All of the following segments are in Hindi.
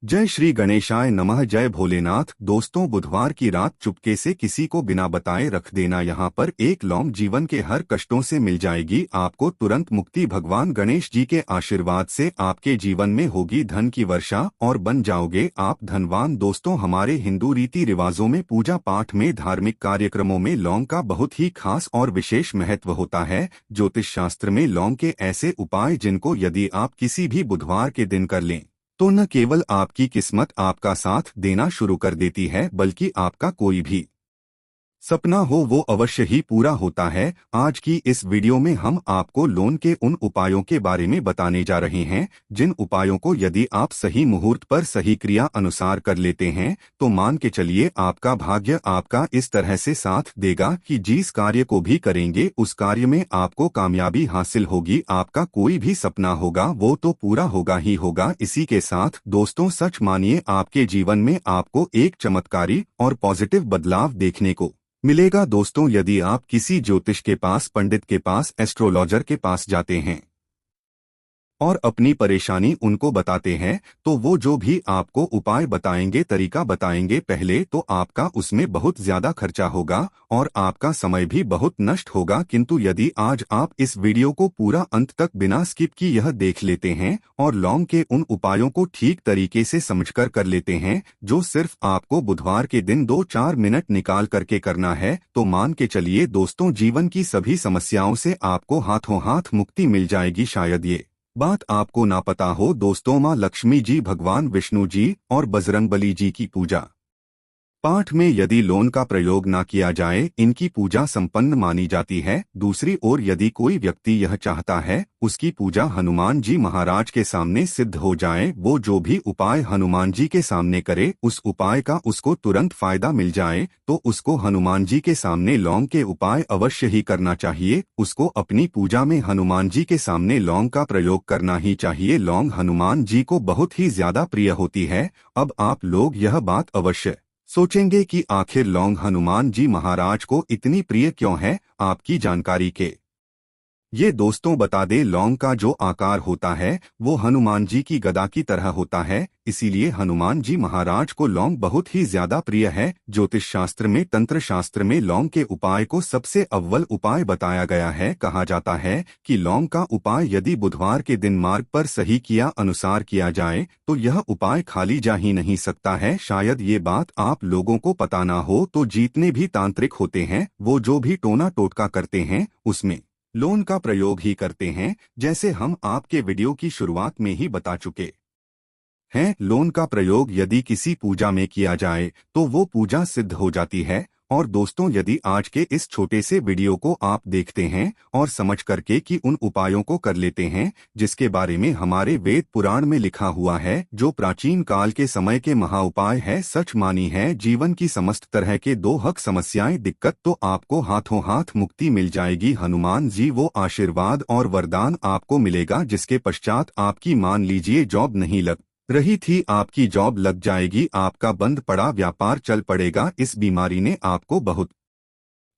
जय श्री गणेशाय नमः। जय भोलेनाथ। दोस्तों, बुधवार की रात चुपके से किसी को बिना बताए रख देना। यहाँ पर एक लौंग जीवन के हर कष्टों से मिल जाएगी आपको तुरंत मुक्ति। भगवान गणेश जी के आशीर्वाद से आपके जीवन में होगी धन की वर्षा और बन जाओगे आप धनवान। दोस्तों, हमारे हिंदू रीति रिवाजों में पूजा पाठ में धार्मिक कार्यक्रमों में लौंग का बहुत ही खास और विशेष महत्व होता है। ज्योतिष शास्त्र में लौंग के ऐसे उपाय जिनको यदि आप किसी भी बुधवार के दिन कर लें तो न केवल आपकी किस्मत आपका साथ देना शुरू कर देती है, बल्कि आपका कोई भी सपना हो वो अवश्य ही पूरा होता है। आज की इस वीडियो में हम आपको लौंग के उन उपायों के बारे में बताने जा रहे हैं जिन उपायों को यदि आप सही मुहूर्त पर सही क्रिया अनुसार कर लेते हैं तो मान के चलिए आपका भाग्य आपका इस तरह से साथ देगा कि जिस कार्य को भी करेंगे उस कार्य में आपको कामयाबी हासिल होगी। आपका कोई भी सपना होगा वो तो पूरा होगा ही होगा। इसी के साथ दोस्तों, सच मानिए आपके जीवन में आपको एक चमत्कारी और पॉजिटिव बदलाव देखने को मिलेगा। दोस्तों, यदि आप किसी ज्योतिष के पास, पंडित के पास, एस्ट्रोलॉजर के पास जाते हैं और अपनी परेशानी उनको बताते हैं तो वो जो भी आपको उपाय बताएंगे, तरीका बताएंगे, पहले तो आपका उसमें बहुत ज्यादा खर्चा होगा और आपका समय भी बहुत नष्ट होगा। किंतु यदि आज आप इस वीडियो को पूरा अंत तक बिना स्किप की यह देख लेते हैं और लौंग के उन उपायों को ठीक तरीके से समझकर कर लेते हैं जो सिर्फ आपको बुधवार के दिन 2-4 मिनट निकाल करके करना है, तो मान के चलिए दोस्तों, जीवन की सभी समस्याओं से आपको हाथों हाथ मुक्ति मिल जाएगी। शायद ये बात आपको ना पता हो दोस्तों, माँ लक्ष्मी जी, भगवान विष्णु जी और बजरंगबली जी की पूजा पाठ में यदि लौंग का प्रयोग ना किया जाए इनकी पूजा संपन्न मानी जाती है। दूसरी ओर यदि कोई व्यक्ति यह चाहता है उसकी पूजा हनुमान जी महाराज के सामने सिद्ध हो जाए, वो जो भी उपाय हनुमान जी के सामने करे उस उपाय का उसको तुरंत फायदा मिल जाए, तो उसको हनुमान जी के सामने लौंग के उपाय अवश्य ही करना चाहिए। उसको अपनी पूजा में हनुमान जी के सामने लौंग का प्रयोग करना ही चाहिए। लौंग हनुमान जी को बहुत ही ज्यादा प्रिय होती है। अब आप लोग यह बात अवश्य सोचेंगे कि आखिर लौंग हनुमान जी महाराज को इतनी प्रिय क्यों है। आपकी जानकारी के ये दोस्तों बता दे, लौंग का जो आकार होता है वो हनुमान जी की गदा की तरह होता है, इसीलिए हनुमान जी महाराज को लौंग बहुत ही ज्यादा प्रिय है। ज्योतिष शास्त्र में, तंत्र शास्त्र में लौंग के उपाय को सबसे अव्वल उपाय बताया गया है। कहा जाता है कि लौंग का उपाय यदि बुधवार के दिन मार्ग पर सही किया अनुसार किया जाए तो यह उपाय खाली जा ही नहीं सकता है। शायद ये बात आप लोगों को पता ना हो, तो जितने भी तांत्रिक होते हैं वो जो भी टोना टोटका करते हैं उसमें लौंग का प्रयोग ही करते हैं, जैसे हम आपके वीडियो की शुरुआत में ही बता चुके हैं। लौंग का प्रयोग यदि किसी पूजा में किया जाए तो वो पूजा सिद्ध हो जाती है। और दोस्तों, यदि आज के इस छोटे से वीडियो को आप देखते हैं और समझ करके कि उन उपायों को कर लेते हैं जिसके बारे में हमारे वेद पुराण में लिखा हुआ है, जो प्राचीन काल के समय के महाउपाय है, सच मानी है जीवन की समस्त तरह के दो हक समस्याएं दिक्कत, तो आपको हाथों हाथ मुक्ति मिल जाएगी। हनुमान जी वो आशीर्वाद और वरदान आपको मिलेगा जिसके पश्चात आपकी, मान लीजिए, जॉब नहीं लग रही थी, आपकी जॉब लग जाएगी, आपका बंद पड़ा व्यापार चल पड़ेगा। इस बीमारी ने आपको बहुत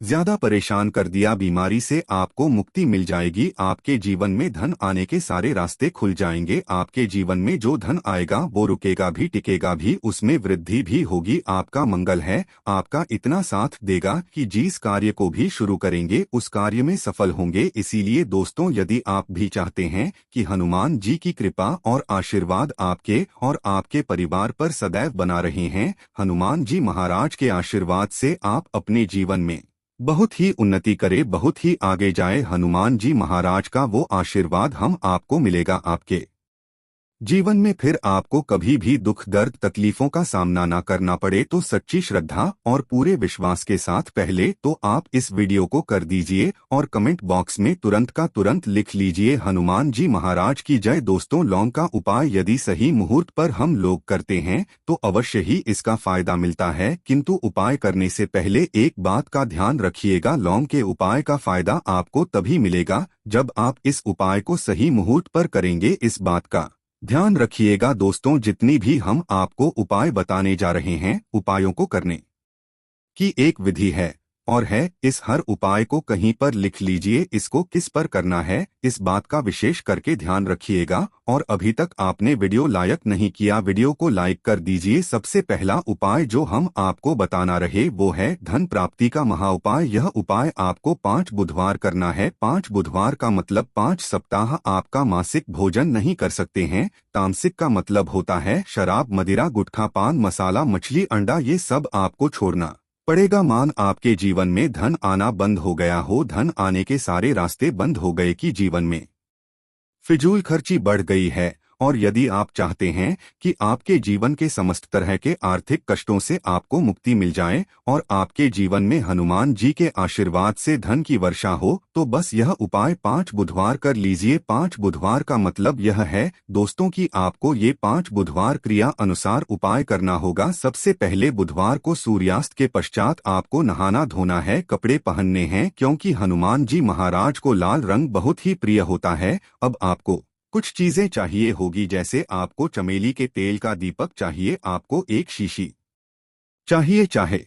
ज्यादा परेशान कर दिया, बीमारी से आपको मुक्ति मिल जाएगी। आपके जीवन में धन आने के सारे रास्ते खुल जाएंगे। आपके जीवन में जो धन आएगा वो रुकेगा भी, टिकेगा भी, उसमें वृद्धि भी होगी। आपका मंगल है, आपका इतना साथ देगा कि जिस कार्य को भी शुरू करेंगे उस कार्य में सफल होंगे। इसीलिए दोस्तों, यदि आप भी चाहते हैं कि हनुमान जी की कृपा और आशीर्वाद आपके और आपके परिवार पर सदैव बना रहे हैं, हनुमान जी महाराज के आशीर्वाद से आप अपने जीवन में बहुत ही उन्नति करे, बहुत ही आगे जाए, हनुमान जी महाराज का वो आशीर्वाद हम आपको मिलेगा, आपके जीवन में फिर आपको कभी भी दुख, दर्द, तकलीफों का सामना ना करना पड़े। तो सच्ची श्रद्धा और पूरे विश्वास के साथ पहले तो आप इस वीडियो को कर दीजिए और कमेंट बॉक्स में तुरंत का तुरंत लिख लीजिए, हनुमान जी महाराज की जय। दोस्तों, लौंग का उपाय यदि सही मुहूर्त पर हम लोग करते हैं तो अवश्य ही इसका फायदा मिलता है, किंतु उपाय करने से पहले एक बात का ध्यान रखिएगा, लौंग के उपाय का फायदा आपको तभी मिलेगा जब आप इस उपाय को सही मुहूर्त पर करेंगे। इस बात का ध्यान रखिएगा दोस्तों, जितनी भी हम आपको उपाय बताने जा रहे हैं, उपायों को करने की एक विधि है। और है। इस हर उपाय को कहीं पर लिख लीजिए, इसको किस पर करना है इस बात का विशेष करके ध्यान रखिएगा। और अभी तक आपने वीडियो लाइक नहीं किया, वीडियो को लाइक कर दीजिए। सबसे पहला उपाय जो हम आपको बताना रहे वो है धन प्राप्ति का महा उपाय। यह उपाय आपको 5 बुधवार करना है। 5 बुधवार का मतलब 5 सप्ताह आपका मासिक भोजन नहीं कर सकते हैं। तामसिक का मतलब होता है शराब, मदिरा, गुटखा, पान मसाला, मछली, अंडा, ये सब आपको छोड़ना पड़ेगा। मान आपके जीवन में धन आना बंद हो गया हो, धन आने के सारे रास्ते बंद हो गए कि जीवन में फिजूल खर्ची बढ़ गई है, और यदि आप चाहते हैं कि आपके जीवन के समस्त तरह के आर्थिक कष्टों से आपको मुक्ति मिल जाए और आपके जीवन में हनुमान जी के आशीर्वाद से धन की वर्षा हो, तो बस यह उपाय 5 बुधवार कर लीजिए। 5 बुधवार का मतलब यह है दोस्तों कि आपको ये 5 बुधवार क्रिया अनुसार उपाय करना होगा। सबसे पहले बुधवार को सूर्यास्त के पश्चात आपको नहाना धोना है, कपड़े पहनने हैं, क्योंकि हनुमान जी महाराज को लाल रंग बहुत ही प्रिय होता है। अब आपको कुछ चीजें चाहिए होगी, जैसे आपको चमेली के तेल का दीपक चाहिए, आपको एक शीशी चाहिए, चाहे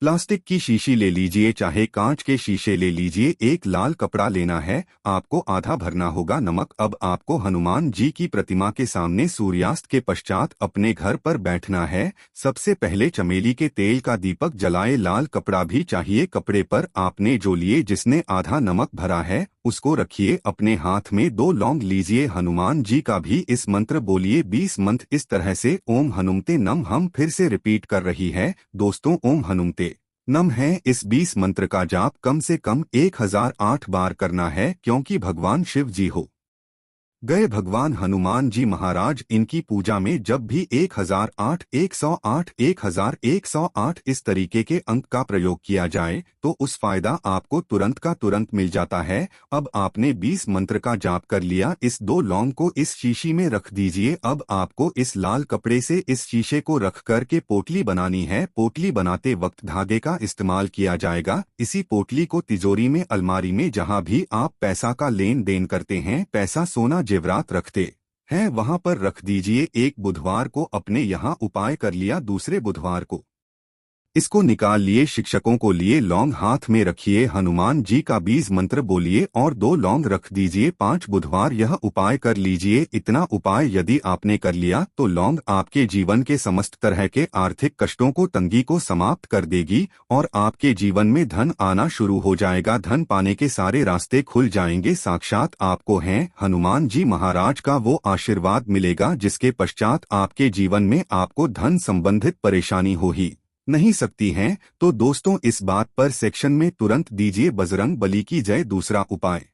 प्लास्टिक की शीशी ले लीजिए चाहे कांच के शीशे ले लीजिए। एक लाल कपड़ा लेना है, आपको आधा भरना होगा नमक। अब आपको हनुमान जी की प्रतिमा के सामने सूर्यास्त के पश्चात अपने घर पर बैठना है। सबसे पहले चमेली के तेल का दीपक जलाए, लाल कपड़ा भी चाहिए। कपड़े पर आपने जो लिए जिसने आधा नमक भरा है उसको रखिए। अपने हाथ में 2 लौंग लीजिए। हनुमान जी का भी इस मंत्र बोलिए 20 मंत्र इस तरह से। ओम हनुमते नम, हम फिर से रिपीट कर रही है दोस्तों, ओम हनुमते नम है। इस 20 मंत्र का जाप कम से कम 1008 बार करना है, क्योंकि भगवान शिव जी हो गए भगवान हनुमान जी महाराज। इनकी पूजा में जब भी 1008, 108, 1108 इस तरीके के अंक का प्रयोग किया जाए तो उस फायदा आपको तुरंत का तुरंत मिल जाता है। अब आपने 20 मंत्र का जाप कर लिया, इस 2 लौंग को इस शीशी में रख दीजिए। अब आपको इस लाल कपड़े से इस शीशे को रख कर के पोटली बनानी है। पोटली बनाते वक्त धागे का इस्तेमाल किया जाएगा। इसी पोटली को तिजोरी में, अलमारी में, जहाँ भी आप पैसा का लेन देन करते हैं, पैसा सोना जेवरात रखते हैं, वहां पर रख दीजिए। एक बुधवार को अपने यहाँ उपाय कर लिया, दूसरे बुधवार को इसको निकाल लिए। शिक्षकों को लिए लौंग हाथ में रखिए, हनुमान जी का 20 मंत्र बोलिए और 2 लौंग रख दीजिए। 5 बुधवार यह उपाय कर लीजिए। इतना उपाय यदि आपने कर लिया तो लौंग आपके जीवन के समस्त तरह के आर्थिक कष्टों को, तंगी को समाप्त कर देगी और आपके जीवन में धन आना शुरू हो जाएगा। धन पाने के सारे रास्ते खुल जाएंगे। साक्षात आपको हैं हनुमान जी महाराज का वो आशीर्वाद मिलेगा जिसके पश्चात आपके जीवन में आपको धन संबंधित परेशानी हो ही नहीं सकती हैं। तो दोस्तों इस बात पर सेक्शन में तुरंत दीजिए बजरंग बली की जय। दूसरा उपाय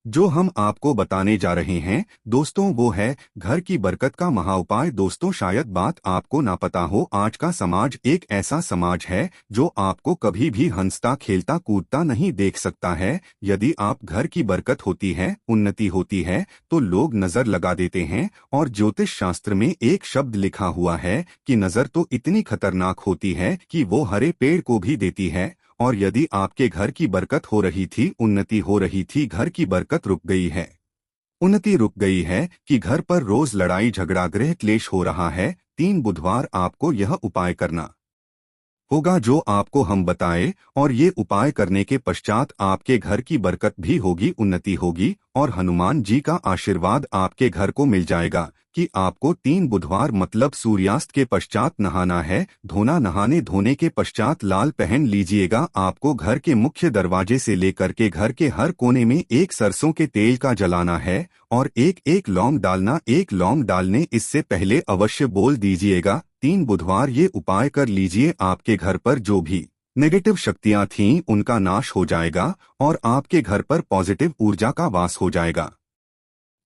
जो हम आपको बताने जा रहे हैं दोस्तों वो है घर की बरकत का महा उपाय। दोस्तों शायद बात आपको ना पता हो, आज का समाज एक ऐसा समाज है जो आपको कभी भी हंसता खेलता कूदता नहीं देख सकता है। यदि आप घर की बरकत होती है, उन्नति होती है, तो लोग नजर लगा देते हैं। और ज्योतिष शास्त्र में एक शब्द लिखा हुआ है कि नजर तो इतनी खतरनाक होती है कि वो हरे पेड़ को भी देती है। और यदि आपके घर की बरकत हो रही थी, उन्नति हो रही थी, घर की बरकत रुक गई है, उन्नति रुक गई है, कि घर पर रोज लड़ाई झगड़ा गृह क्लेश हो रहा है, 3 बुधवार आपको यह उपाय करना होगा जो आपको हम बताए। और ये उपाय करने के पश्चात आपके घर की बरकत भी होगी, उन्नति होगी और हनुमान जी का आशीर्वाद आपके घर को मिल जाएगा। कि आपको 3 बुधवार मतलब सूर्यास्त के पश्चात नहाना है, धोना। नहाने धोने के पश्चात लाल पहन लीजिएगा। आपको घर के मुख्य दरवाजे से लेकर के घर के हर कोने में एक सरसों के तेल का जलाना है और एक एक लौंग डालना। एक लौंग डालने इससे पहले अवश्य बोल दीजिएगा 3 बुधवार ये उपाय कर लीजिए। आपके घर पर जो भी नेगेटिव शक्तियां थीं उनका नाश हो जाएगा और आपके घर पर पॉजिटिव ऊर्जा का वास हो जाएगा।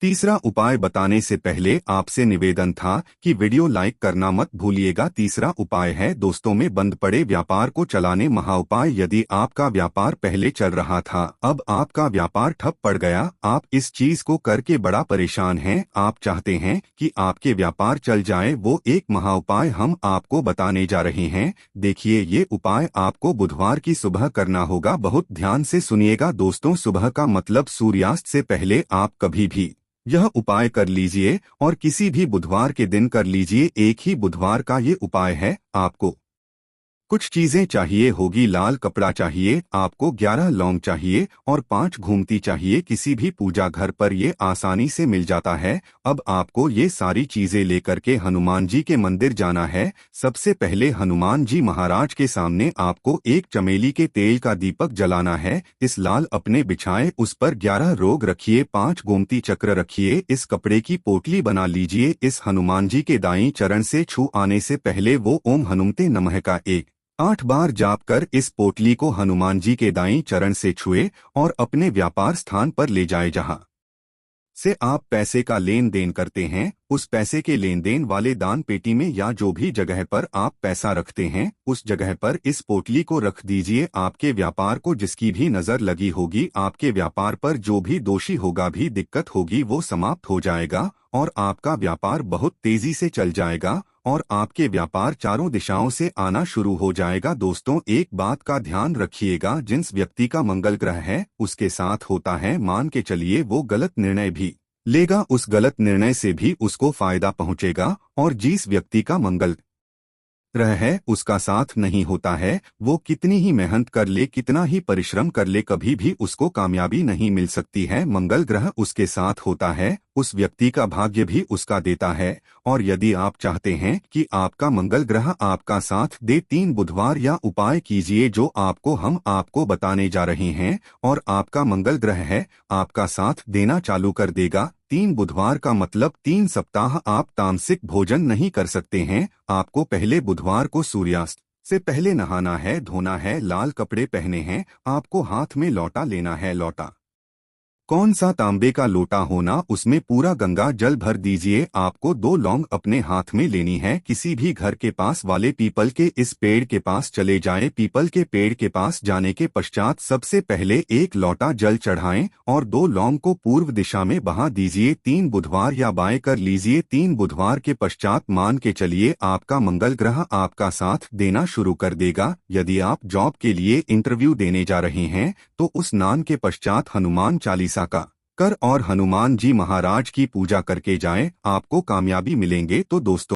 तीसरा उपाय बताने से पहले आपसे निवेदन था कि वीडियो लाइक करना मत भूलिएगा। तीसरा उपाय है दोस्तों में बंद पड़े व्यापार को चलाने महा उपाय। यदि आपका व्यापार पहले चल रहा था, अब आपका व्यापार ठप पड़ गया, आप इस चीज को करके बड़ा परेशान हैं, आप चाहते हैं कि आपके व्यापार चल जाए, वो एक महा उपाय हम आपको बताने जा रहे हैं। देखिए ये उपाय आपको बुधवार की सुबह करना होगा। बहुत ध्यान से सुनिएगा दोस्तों, सुबह का मतलब सूर्यास्त से पहले आप कभी भी यह उपाय कर लीजिए और किसी भी बुधवार के दिन कर लीजिए। एक ही बुधवार का ये उपाय है। आपको कुछ चीजें चाहिए होगी, लाल कपड़ा चाहिए आपको, 11 लौंग चाहिए और 5 घूमती चाहिए। किसी भी पूजा घर पर ये आसानी से मिल जाता है। अब आपको ये सारी चीजें लेकर के हनुमान जी के मंदिर जाना है। सबसे पहले हनुमान जी महाराज के सामने आपको एक चमेली के तेल का दीपक जलाना है। इस लाल अपने बिछाए, उस पर 11 रोग रखिए, 5 गोमती चक्र रखिए, इस कपड़े की पोटली बना लीजिए। इस हनुमान जी के दाईं चरण से छू आने से पहले वो ओम हनुमते नमः का 8 बार जाप कर इस पोटली को हनुमान जी के दाईं चरण से छुए और अपने व्यापार स्थान पर ले जाए। जहां से आप पैसे का लेन देन करते हैं, उस पैसे के लेन देन वाले दान पेटी में या जो भी जगह पर आप पैसा रखते हैं, उस जगह पर इस पोटली को रख दीजिए। आपके व्यापार को जिसकी भी नजर लगी होगी, आपके व्यापार पर जो भी दोषी होगा, भी दिक्कत होगी, वो समाप्त हो जाएगा और आपका व्यापार बहुत तेजी से चल जाएगा और आपके व्यापार चारों दिशाओं से आना शुरू हो जाएगा। दोस्तों, एक बात का ध्यान रखिएगा, जिस व्यक्ति का मंगल ग्रह है उसके साथ होता है, मान के चलिए वो गलत निर्णय भी लेगा, उस गलत निर्णय से भी उसको फायदा पहुंचेगा। और जिस व्यक्ति का मंगल ग्रह है उसका साथ नहीं होता है, वो कितनी ही मेहनत कर ले, कितना ही परिश्रम कर ले, कभी भी उसको कामयाबी नहीं मिल सकती है। मंगल ग्रह उसके साथ होता है, उस व्यक्ति का भाग्य भी उसका देता है। और यदि आप चाहते हैं कि आपका मंगल ग्रह आपका साथ दे, 3 बुधवार या उपाय कीजिए जो हम आपको बताने जा रहे हैं, और आपका मंगल ग्रह है आपका साथ देना चालू कर देगा। 3 बुधवार का मतलब 3 सप्ताह आप तामसिक भोजन नहीं कर सकते हैं। आपको पहले बुधवार को सूर्यास्त से पहले नहाना है, धोना है, लाल कपड़े पहने हैं, आपको हाथ में लोटा लेना है। लोटा कौन सा? तांबे का लोटा होना, उसमें पूरा गंगा जल भर दीजिए। आपको 2 लौंग अपने हाथ में लेनी है। किसी भी घर के पास वाले पीपल के इस पेड़ के पास चले जाएं। पीपल के पेड़ के पास जाने के पश्चात सबसे पहले 1 लोटा जल चढ़ाएं और 2 लौंग को पूर्व दिशा में बहा दीजिए। 3 बुधवार या बाएं कर लीजिए। 3 बुधवार के पश्चात मान के चलिए आपका मंगल ग्रह आपका साथ देना शुरू कर देगा। यदि आप जॉब के लिए इंटरव्यू देने जा रहे हैं तो उस स्नान के पश्चात हनुमान चालीसा का कर और हनुमान जी महाराज की पूजा करके जाएं, आपको कामयाबी मिलेंगे। तो दोस्तों,